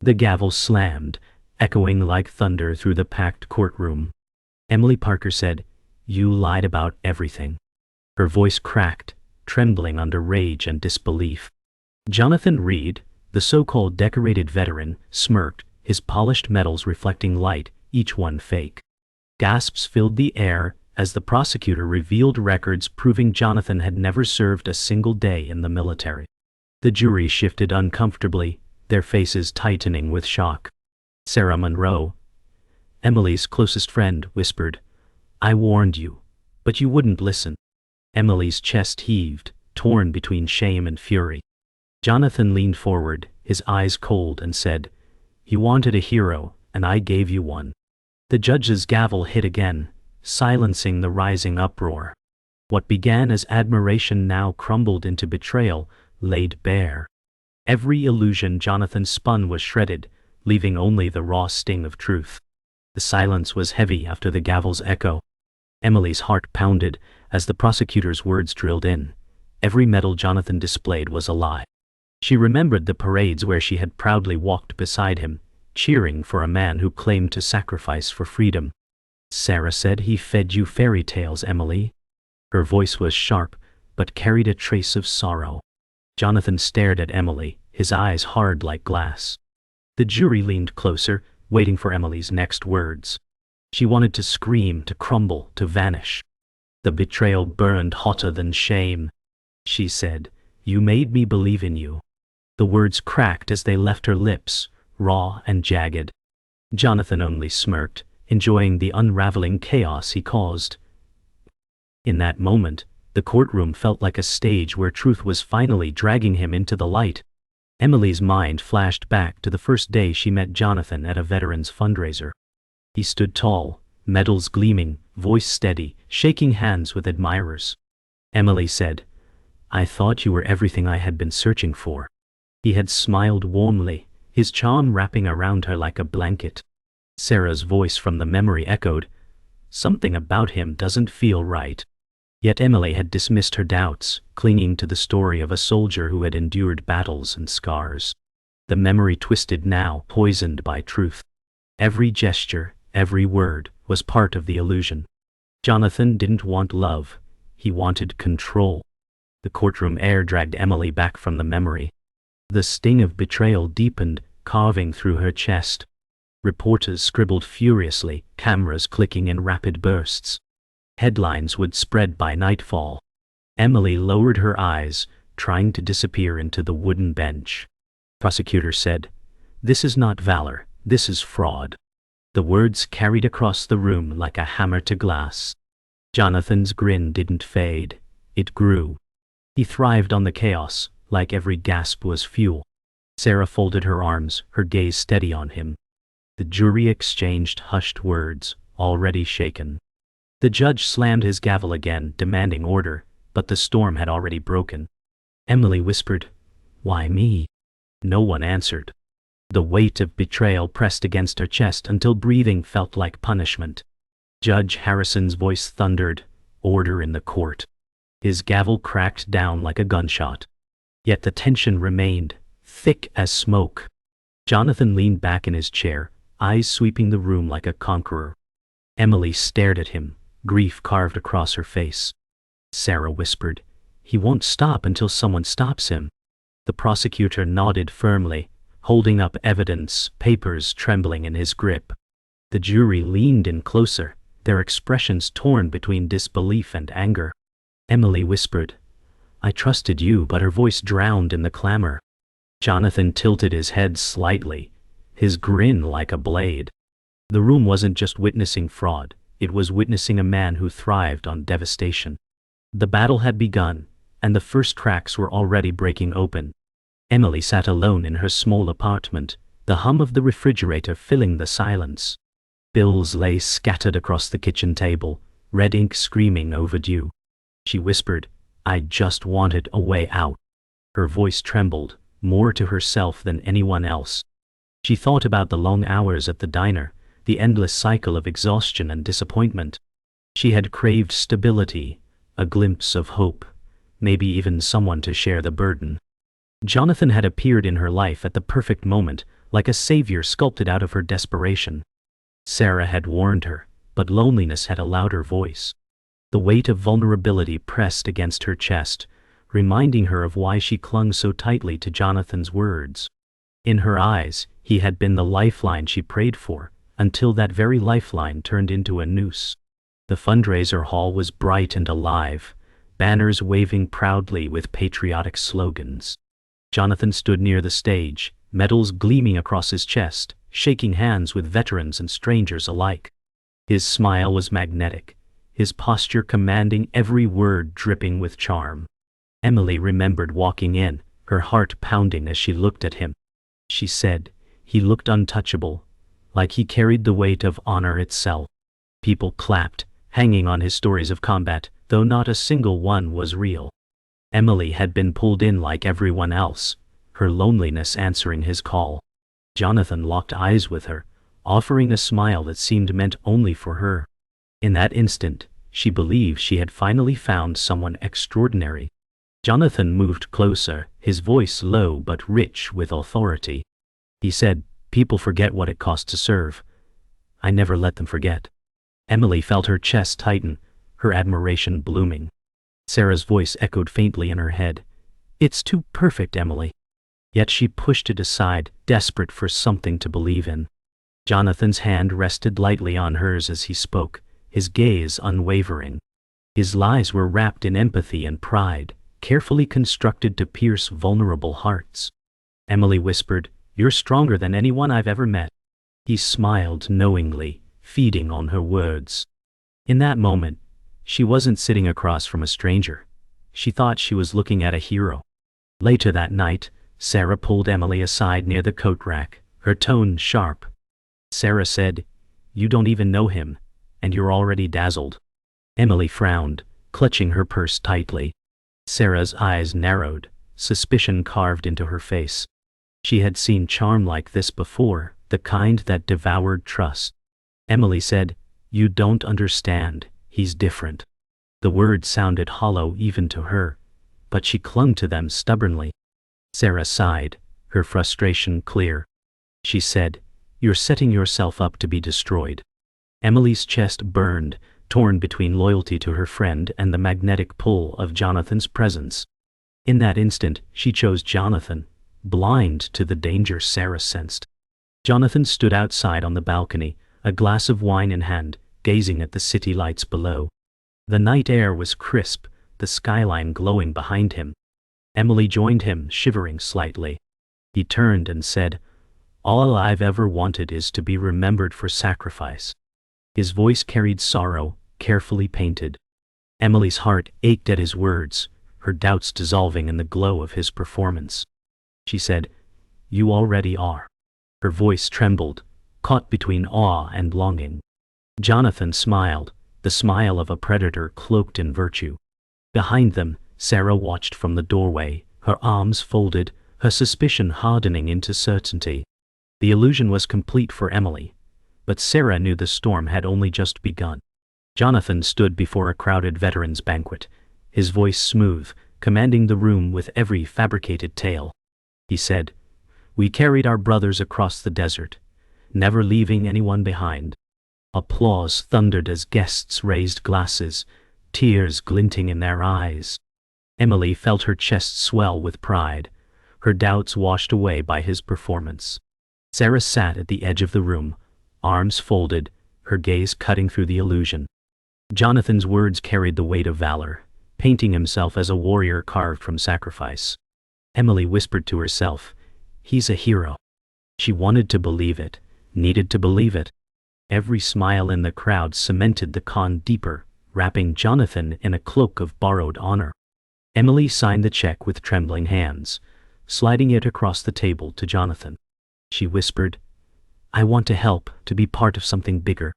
The gavel slammed, echoing like thunder through the packed courtroom. Emily Parker said, "You lied about everything." Her voice cracked, trembling under rage and disbelief. Jonathan Reed, the so-called decorated veteran, smirked, his polished metals reflecting light, each one fake. Gasps filled the air as the prosecutor revealed records proving Jonathan had never served a single day in the military. The jury shifted uncomfortably, their faces tightening with shock. Sarah Monroe, Emily's closest friend, whispered, "I warned you, but you wouldn't listen." Emily's chest heaved, torn between shame and fury. Jonathan leaned forward, his eyes cold, and said, "You wanted a hero, and I gave you one." The judge's gavel hit again, silencing the rising uproar. What began as admiration now crumbled into betrayal, laid bare. Every illusion Jonathan spun was shredded, leaving only the raw sting of truth. The silence was heavy after the gavel's echo. Emily's heart pounded as the prosecutor's words drilled in. Every medal Jonathan displayed was a lie. She remembered the parades where she had proudly walked beside him, cheering for a man who claimed to sacrifice for freedom. "Sarah said he fed you fairy tales, Emily." Her voice was sharp, but carried a trace of sorrow. Jonathan stared at Emily, his eyes hard like glass. The jury leaned closer, waiting for Emily's next words. She wanted to scream, to crumble, to vanish. The betrayal burned hotter than shame. She said, "You made me believe in you." The words cracked as they left her lips, raw and jagged. Jonathan only smirked, enjoying the unraveling chaos he caused. In that moment, the courtroom felt like a stage where truth was finally dragging him into the light. Emily's mind flashed back to the first day she met Jonathan at a veterans fundraiser. He stood tall, medals gleaming, voice steady, shaking hands with admirers. Emily said, "I thought you were everything I had been searching for." He had smiled warmly, his charm wrapping around her like a blanket. Sarah's voice from the memory echoed, "Something about him doesn't feel right." Yet Emily had dismissed her doubts, clinging to the story of a soldier who had endured battles and scars. The memory twisted now, poisoned by truth. Every gesture, every word, was part of the illusion. Jonathan didn't want love, he wanted control. The courtroom air dragged Emily back from the memory. The sting of betrayal deepened, carving through her chest. Reporters scribbled furiously, cameras clicking in rapid bursts. Headlines would spread by nightfall. Emily lowered her eyes, trying to disappear into the wooden bench. Prosecutor said, "This is not valor, this is fraud." The words carried across the room like a hammer to glass. Jonathan's grin didn't fade, it grew. He thrived on the chaos, like every gasp was fuel. Sarah folded her arms, her gaze steady on him. The jury exchanged hushed words, already shaken. The judge slammed his gavel again, demanding order, but the storm had already broken. Emily whispered, "Why me?" No one answered. The weight of betrayal pressed against her chest until breathing felt like punishment. Judge Harrison's voice thundered, "Order in the court." His gavel cracked down like a gunshot. Yet the tension remained, thick as smoke. Jonathan leaned back in his chair, eyes sweeping the room like a conqueror. Emily stared at him, grief carved across her face. Sarah whispered, "He won't stop until someone stops him." The prosecutor nodded firmly, holding up evidence, papers trembling in his grip. The jury leaned in closer, their expressions torn between disbelief and anger. Emily whispered, "I trusted you," but her voice drowned in the clamor. Jonathan tilted his head slightly, his grin like a blade. The room wasn't just witnessing fraud, it was witnessing a man who thrived on devastation. The battle had begun, and the first cracks were already breaking open. Emily sat alone in her small apartment, the hum of the refrigerator filling the silence. Bills lay scattered across the kitchen table, red ink screaming overdue. She whispered, "I just wanted a way out." Her voice trembled, more to herself than anyone else. She thought about the long hours at the diner, the endless cycle of exhaustion and disappointment. She had craved stability, a glimpse of hope, maybe even someone to share the burden. Jonathan had appeared in her life at the perfect moment, like a savior sculpted out of her desperation. Sarah had warned her, but loneliness had a louder voice. The weight of vulnerability pressed against her chest, reminding her of why she clung so tightly to Jonathan's words. In her eyes, he had been the lifeline she prayed for, until that very lifeline turned into a noose. The fundraiser hall was bright and alive, banners waving proudly with patriotic slogans. Jonathan stood near the stage, medals gleaming across his chest, shaking hands with veterans and strangers alike. His smile was magnetic, his posture commanding, every word dripping with charm. Emily remembered walking in, her heart pounding as she looked at him. She said, he looked untouchable, like he carried the weight of honor itself. People clapped, hanging on his stories of combat, though not a single one was real. Emily had been pulled in like everyone else, her loneliness answering his call. Jonathan locked eyes with her, offering a smile that seemed meant only for her. In that instant, she believed she had finally found someone extraordinary. Jonathan moved closer, his voice low but rich with authority. He said, "People forget what it costs to serve. I never let them forget." Emily felt her chest tighten, her admiration blooming. Sarah's voice echoed faintly in her head. "It's too perfect, Emily." Yet she pushed it aside, desperate for something to believe in. Jonathan's hand rested lightly on hers as he spoke, his gaze unwavering. His lies were wrapped in empathy and pride, carefully constructed to pierce vulnerable hearts. Emily whispered, "You're stronger than anyone I've ever met." He smiled knowingly, feeding on her words. In that moment, she wasn't sitting across from a stranger. She thought she was looking at a hero. Later that night, Sarah pulled Emily aside near the coat rack, her tone sharp. Sarah said, "You don't even know him, and you're already dazzled." Emily frowned, clutching her purse tightly. Sarah's eyes narrowed, suspicion carved into her face. She had seen charm like this before, the kind that devoured trust. Emily said, "You don't understand, he's different." The words sounded hollow even to her, but she clung to them stubbornly. Sarah sighed, her frustration clear. She said, "You're setting yourself up to be destroyed." Emily's chest burned, torn between loyalty to her friend and the magnetic pull of Jonathan's presence. In that instant, she chose Jonathan, blind to the danger Sarah sensed. Jonathan stood outside on the balcony, a glass of wine in hand, gazing at the city lights below. The night air was crisp, the skyline glowing behind him. Emily joined him, shivering slightly. He turned and said, "All I've ever wanted is to be remembered for sacrifice." His voice carried sorrow, carefully painted. Emily's heart ached at his words, her doubts dissolving in the glow of his performance. She said, "You already are." Her voice trembled, caught between awe and longing. Jonathan smiled, the smile of a predator cloaked in virtue. Behind them, Sarah watched from the doorway, her arms folded, her suspicion hardening into certainty. The illusion was complete for Emily, but Sarah knew the storm had only just begun. Jonathan stood before a crowded veterans' banquet, his voice smooth, commanding the room with every fabricated tale. He said, "We carried our brothers across the desert, never leaving anyone behind." Applause thundered as guests raised glasses, tears glinting in their eyes. Emily felt her chest swell with pride, her doubts washed away by his performance. Sarah sat at the edge of the room, arms folded, her gaze cutting through the illusion. Jonathan's words carried the weight of valor, painting himself as a warrior carved from sacrifice. Emily whispered to herself, "He's a hero." She wanted to believe it, needed to believe it. Every smile in the crowd cemented the con deeper, wrapping Jonathan in a cloak of borrowed honor. Emily signed the check with trembling hands, sliding it across the table to Jonathan. She whispered, "I want to help, to be part of something bigger."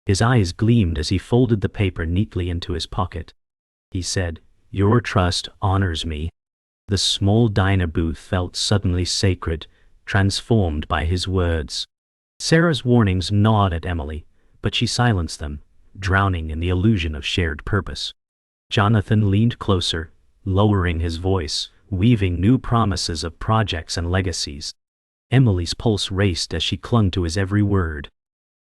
His eyes gleamed as he folded the paper neatly into his pocket. He said, "Your trust honors me." The small diner booth felt suddenly sacred, transformed by his words. Sarah's warnings gnawed at Emily, but she silenced them, drowning in the illusion of shared purpose. Jonathan leaned closer, lowering his voice, weaving new promises of projects and legacies. Emily's pulse raced as she clung to his every word.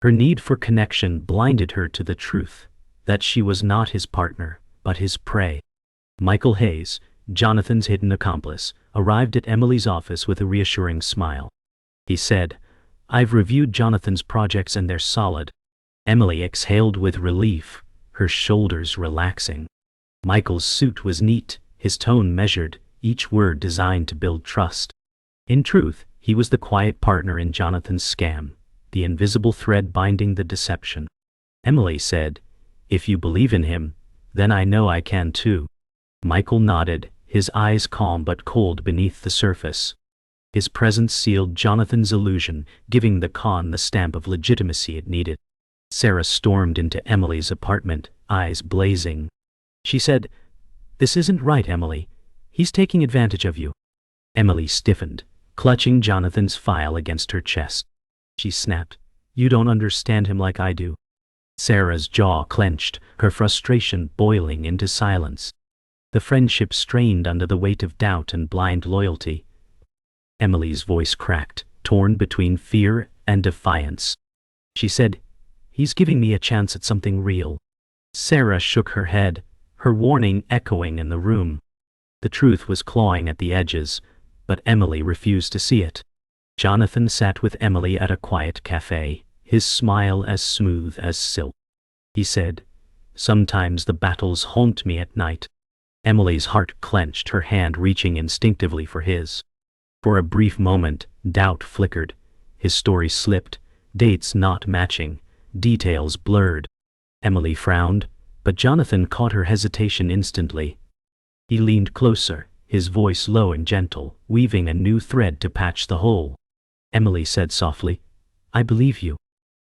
Her need for connection blinded her to the truth that she was not his partner, but his prey. Michael Hayes, Jonathan's hidden accomplice, arrived at Emily's office with a reassuring smile. He said, "I've reviewed Jonathan's projects and they're solid." Emily exhaled with relief, her shoulders relaxing. Michael's suit was neat, his tone measured, each word designed to build trust. In truth, he was the quiet partner in Jonathan's scam, the invisible thread binding the deception. Emily said, "If you believe in him, then I know I can too." Michael nodded, his eyes calm but cold beneath the surface. His presence sealed Jonathan's illusion, giving the con the stamp of legitimacy it needed. Sarah stormed into Emily's apartment, eyes blazing. She said, "This isn't right, Emily. He's taking advantage of you." Emily stiffened, clutching Jonathan's file against her chest. She snapped, "You don't understand him like I do." Sarah's jaw clenched, her frustration boiling into silence. The friendship strained under the weight of doubt and blind loyalty. Emily's voice cracked, torn between fear and defiance. She said, "He's giving me a chance at something real." Sarah shook her head, her warning echoing in the room. The truth was clawing at the edges, but Emily refused to see it. Jonathan sat with Emily at a quiet cafe, his smile as smooth as silk. He said, "Sometimes the battles haunt me at night." Emily's heart clenched, her hand reaching instinctively for his. For a brief moment, doubt flickered. His story slipped, dates not matching, details blurred. Emily frowned, but Jonathan caught her hesitation instantly. He leaned closer, his voice low and gentle, weaving a new thread to patch the hole. Emily said softly, "I believe you."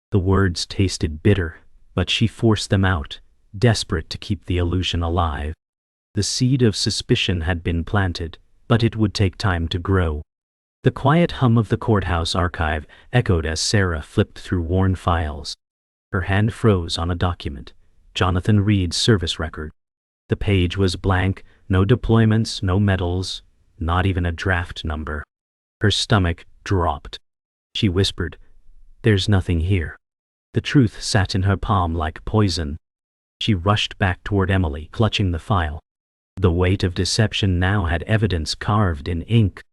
The words tasted bitter, but she forced them out, desperate to keep the illusion alive. The seed of suspicion had been planted, but it would take time to grow. The quiet hum of the courthouse archive echoed as Sarah flipped through worn files. Her hand froze on a document, Jonathan Reed's service record. The page was blank, no deployments, no medals, not even a draft number. Her stomach dropped. She whispered, "There's nothing here." The truth sat in her palm like poison. She rushed back toward Emily, clutching the file. The weight of deception now had evidence carved in ink.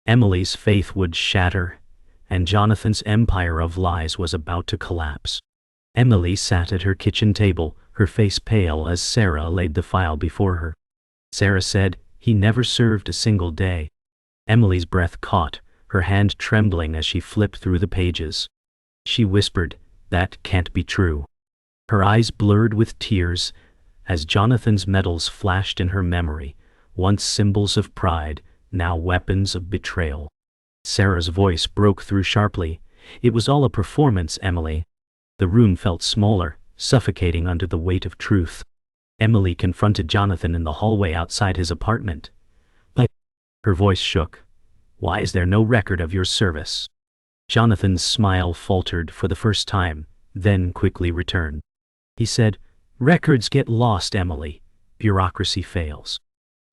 Emily's faith would shatter, and Jonathan's empire of lies was about to collapse. Emily sat at her kitchen table, her face pale as Sarah laid the file before her. Sarah said, "He never served a single day." Emily's breath caught, her hand trembling as she flipped through the pages. She whispered, "That can't be true." Her eyes blurred with tears as Jonathan's medals flashed in her memory, once symbols of pride, now weapons of betrayal. Sarah's voice broke through sharply. "It was all a performance, Emily." The room felt smaller, suffocating under the weight of truth. Emily confronted Jonathan in the hallway outside his apartment. "But," her voice shook, "why is there no record of your service?" Jonathan's smile faltered for the first time, then quickly returned. He said, "Records get lost, Emily. Bureaucracy fails."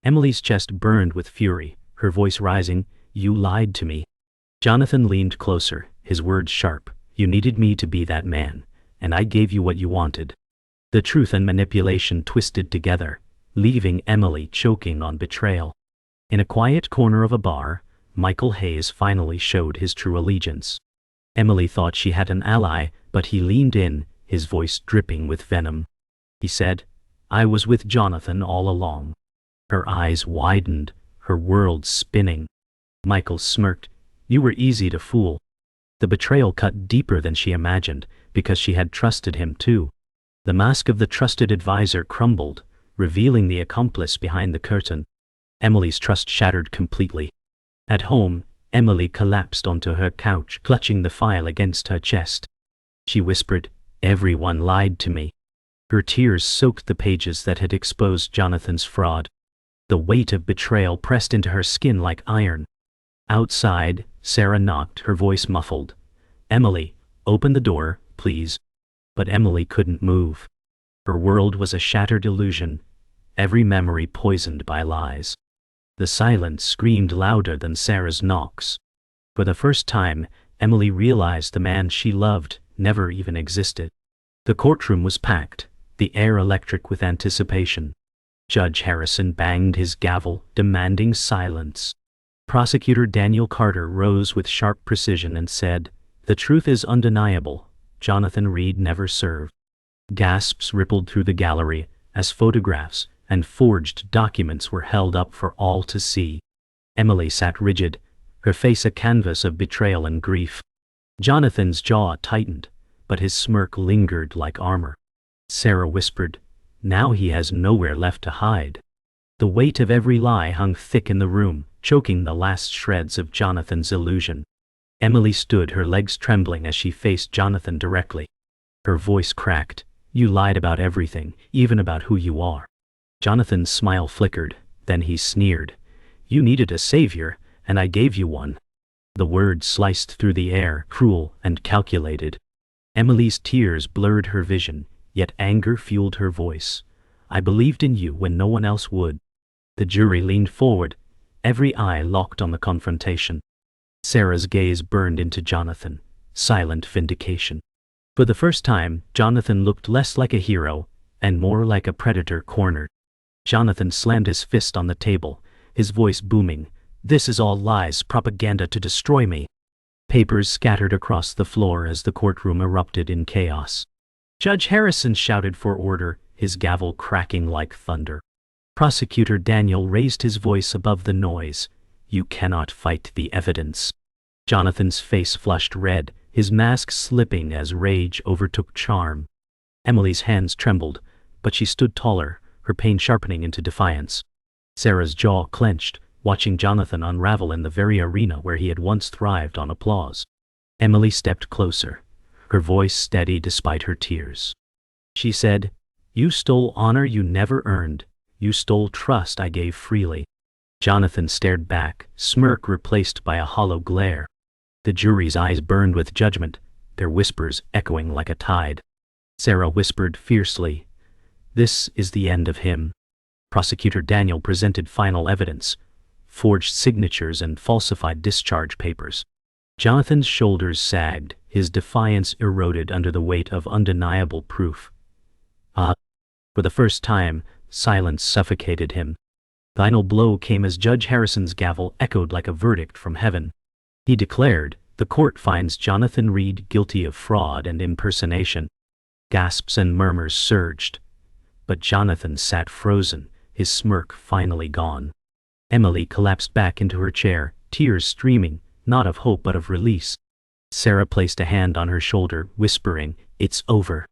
Emily's chest burned with fury, her voice rising, "You lied to me." Jonathan leaned closer, his words sharp. "You needed me to be that man, and I gave you what you wanted." The truth and manipulation twisted together, leaving Emily choking on betrayal. In a quiet corner of a bar, Michael Hayes finally showed his true allegiance. Emily thought she had an ally, but he leaned in, his voice dripping with venom. He said, "I was with Jonathan all along." Her eyes widened, her world spinning. Michael smirked, "You were easy to fool." The betrayal cut deeper than she imagined, because she had trusted him too. The mask of the trusted advisor crumbled, revealing the accomplice behind the curtain. Emily's trust shattered completely. At home, Emily collapsed onto her couch, clutching the file against her chest. She whispered, "Everyone lied to me." Her tears soaked the pages that had exposed Jonathan's fraud. The weight of betrayal pressed into her skin like iron. Outside, Sarah knocked, her voice muffled. "Emily, open the door, please." But Emily couldn't move. Her world was a shattered illusion, every memory poisoned by lies. The silence screamed louder than Sarah's knocks. For the first time, Emily realized the man she loved never even existed. The courtroom was packed, the air electric with anticipation. Judge Harrison banged his gavel, demanding silence. Prosecutor Daniel Carter rose with sharp precision and said, "The truth is undeniable. Jonathan Reed never served." Gasps rippled through the gallery as photographs and forged documents were held up for all to see. Emily sat rigid, her face a canvas of betrayal and grief. Jonathan's jaw tightened, but his smirk lingered like armor. Sarah whispered, "Now he has nowhere left to hide." The weight of every lie hung thick in the room, choking the last shreds of Jonathan's illusion. Emily stood, her legs trembling as she faced Jonathan directly. Her voice cracked, "You lied about everything, even about who you are." Jonathan's smile flickered, then he sneered, "You needed a savior, and I gave you one." The words sliced through the air, cruel and calculated. Emily's tears blurred her vision, yet anger fueled her voice. "I believed in you when no one else would." The jury leaned forward, every eye locked on the confrontation. Sarah's gaze burned into Jonathan, silent vindication. For the first time, Jonathan looked less like a hero and more like a predator cornered. Jonathan slammed his fist on the table, his voice booming, "This is all lies, propaganda to destroy me." Papers scattered across the floor as the courtroom erupted in chaos. Judge Harrison shouted for order, his gavel cracking like thunder. Prosecutor Daniel raised his voice above the noise, "You cannot fight the evidence." Jonathan's face flushed red, his mask slipping as rage overtook charm. Emily's hands trembled, but she stood taller, her pain sharpening into defiance. Sarah's jaw clenched, watching Jonathan unravel in the very arena where he had once thrived on applause. Emily stepped closer, her voice steady despite her tears. She said, "You stole honor you never earned. You stole trust I gave freely." Jonathan stared back, smirk replaced by a hollow glare. The jury's eyes burned with judgment, their whispers echoing like a tide. Sarah whispered fiercely, "This is the end of him." Prosecutor Daniel presented final evidence, forged signatures and falsified discharge papers. Jonathan's shoulders sagged, his defiance eroded under the weight of undeniable proof. For the first time, silence suffocated him. The final blow came as Judge Harrison's gavel echoed like a verdict from heaven. He declared, "The court finds Jonathan Reed guilty of fraud and impersonation." Gasps and murmurs surged. But Jonathan sat frozen, his smirk finally gone. Emily collapsed back into her chair, tears streaming, not of hope but of release. Sarah placed a hand on her shoulder, whispering, "It's over."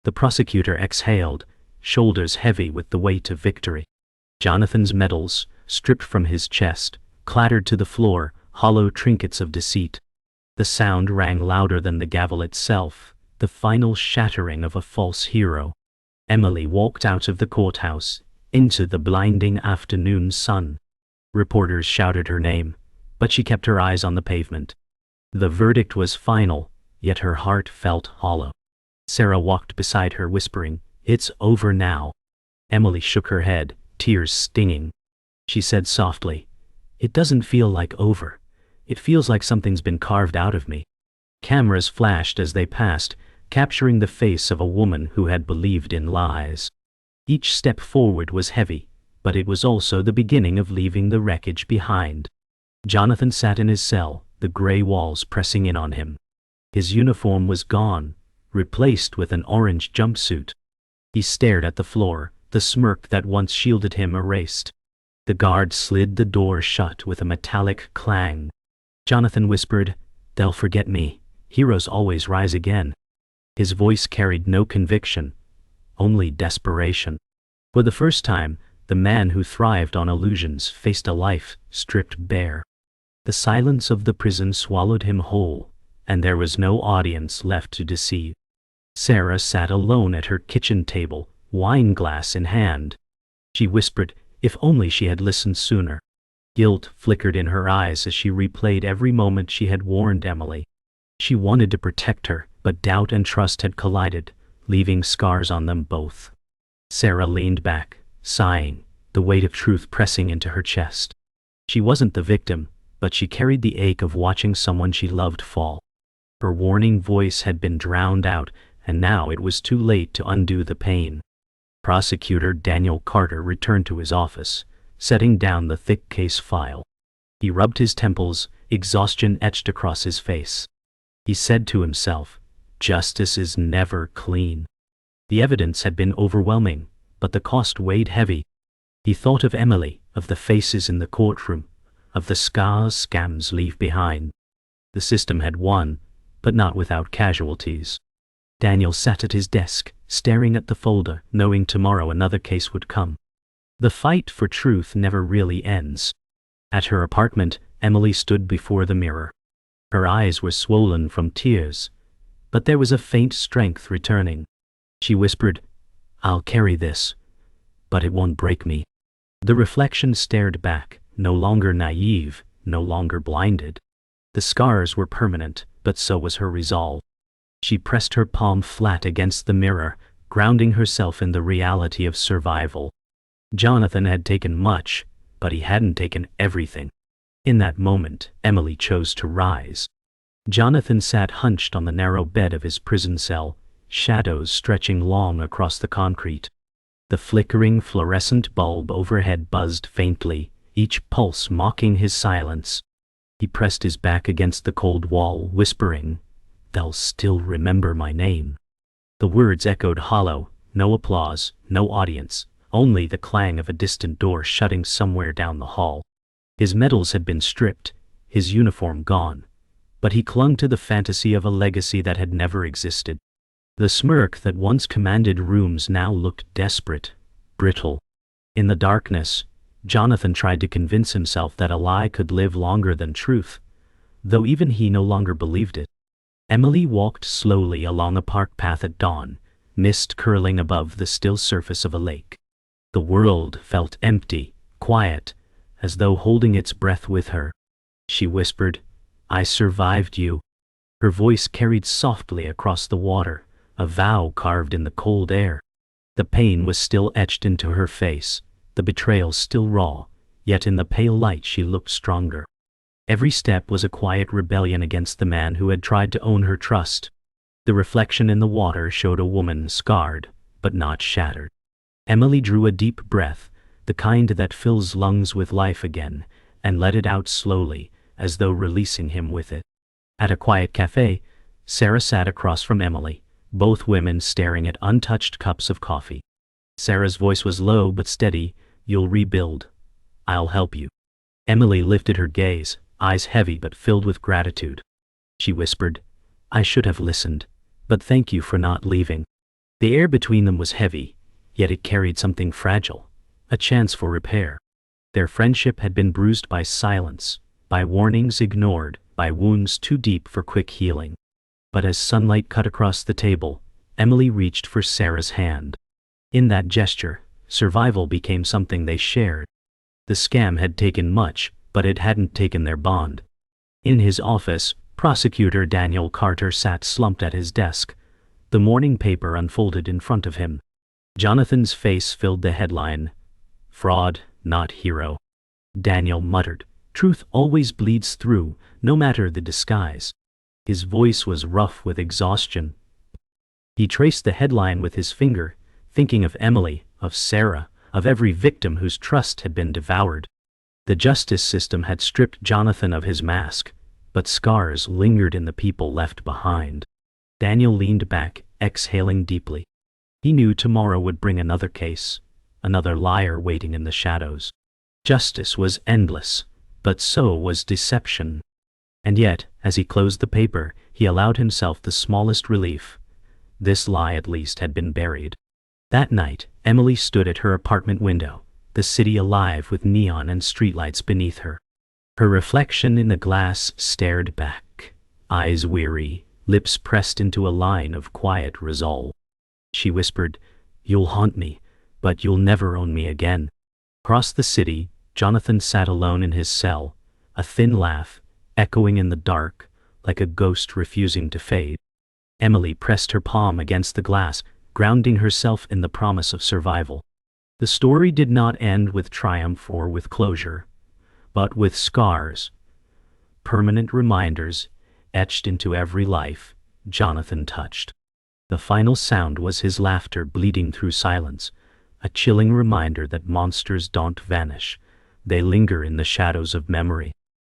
The prosecutor exhaled, shoulders heavy with the weight of victory. Jonathan's medals, stripped from his chest, clattered to the floor, hollow trinkets of deceit. The sound rang louder than the gavel itself, the final shattering of a false hero. Emily walked out of the courthouse, into the blinding afternoon sun. Reporters shouted her name, but she kept her eyes on the pavement. The verdict was final, yet her heart felt hollow. Sarah walked beside her, whispering, "It's over now." Emily shook her head, tears stinging. She said softly, "It doesn't feel like over. It feels like something's been carved out of me." Cameras flashed as they passed, capturing the face of a woman who had believed in lies. Each step forward was heavy, but it was also the beginning of leaving the wreckage behind. Jonathan sat in his cell, the gray walls pressing in on him. His uniform was gone, replaced with an orange jumpsuit. He stared at the floor, the smirk that once shielded him erased. The guard slid the door shut with a metallic clang. Jonathan whispered, "They'll forget me. Heroes always rise again." His voice carried no conviction, only desperation. For the first time, the man who thrived on illusions faced a life stripped bare. The silence of the prison swallowed him whole, and there was no audience left to deceive. Sarah sat alone at her kitchen table, wine glass in hand. She whispered, if only she had listened sooner. Guilt flickered in her eyes as she replayed every moment she had warned Emily. She wanted to protect her, but doubt and trust had collided, leaving scars on them both. Sarah leaned back, sighing, the weight of truth pressing into her chest. She wasn't the victim, but she carried the ache of watching someone she loved fall. Her warning voice had been drowned out, and now it was too late to undo the pain. Prosecutor Daniel Carter returned to his office, setting down the thick case file. He rubbed his temples, exhaustion etched across his face. He said to himself, "Justice is never clean." The evidence had been overwhelming, but the cost weighed heavy. He thought of Emily, of the faces in the courtroom, of the scars scams leave behind. The system had won, but not without casualties. Daniel sat at his desk, staring at the folder, knowing tomorrow another case would come. The fight for truth never really ends. At her apartment, Emily stood before the mirror. Her eyes were swollen from tears, but there was a faint strength returning. She whispered, "I'll carry this, but it won't break me." The reflection stared back, no longer naive, no longer blinded. The scars were permanent, but so was her resolve. She pressed her palm flat against the mirror, grounding herself in the reality of survival. Jonathan had taken much, but he hadn't taken everything. In that moment, Emily chose to rise. Jonathan sat hunched on the narrow bed of his prison cell, shadows stretching long across the concrete. The flickering fluorescent bulb overhead buzzed faintly, each pulse mocking his silence. He pressed his back against the cold wall, whispering, "They'll still remember my name." The words echoed hollow, no applause, no audience, only the clang of a distant door shutting somewhere down the hall. His medals had been stripped, his uniform gone, but he clung to the fantasy of a legacy that had never existed. The smirk that once commanded rooms now looked desperate, brittle. In the darkness, Jonathan tried to convince himself that a lie could live longer than truth, though even he no longer believed it. Emily walked slowly along a park path at dawn, mist curling above the still surface of a lake. The world felt empty, quiet, as though holding its breath with her. She whispered, "I survived you." Her voice carried softly across the water, a vow carved in the cold air. The pain was still etched into her face, the betrayal still raw, yet in the pale light she looked stronger. Every step was a quiet rebellion against the man who had tried to own her trust. The reflection in the water showed a woman scarred, but not shattered. Emily drew a deep breath, the kind that fills lungs with life again, and let it out slowly, as though releasing him with it. At a quiet cafe, Sarah sat across from Emily, both women staring at untouched cups of coffee. Sarah's voice was low but steady, "You'll rebuild. I'll help you." Emily lifted her gaze, eyes heavy but filled with gratitude. She whispered, "I should have listened, but thank you for not leaving." The air between them was heavy, yet it carried something fragile, a chance for repair. Their friendship had been bruised by silence, by warnings ignored, by wounds too deep for quick healing. But as sunlight cut across the table, Emily reached for Sarah's hand. In that gesture, survival became something they shared. The scam had taken much, but it hadn't taken their bond. In his office, Prosecutor Daniel Carter sat slumped at his desk, the morning paper unfolded in front of him. Jonathan's face filled the headline, "Fraud, not hero." Daniel muttered, "Truth always bleeds through, no matter the disguise." His voice was rough with exhaustion. He traced the headline with his finger, thinking of Emily, of Sarah, of every victim whose trust had been devoured. The justice system had stripped Jonathan of his mask, but scars lingered in the people left behind. Daniel leaned back, exhaling deeply. He knew tomorrow would bring another case, another liar waiting in the shadows. Justice was endless, but so was deception. And yet, as he closed the paper, he allowed himself the smallest relief. This lie at least had been buried. That night, Emily stood at her apartment window, the city alive with neon and streetlights beneath her. Her reflection in the glass stared back, eyes weary, lips pressed into a line of quiet resolve. She whispered, "You'll haunt me, but you'll never own me again." Across the city, Jonathan sat alone in his cell, a thin laugh, echoing in the dark, like a ghost refusing to fade. Emily pressed her palm against the glass, grounding herself in the promise of survival. The story did not end with triumph or with closure, but with scars, permanent reminders etched into every life Jonathan touched. The final sound was his laughter bleeding through silence, a chilling reminder that monsters don't vanish, they linger in the shadows of memory.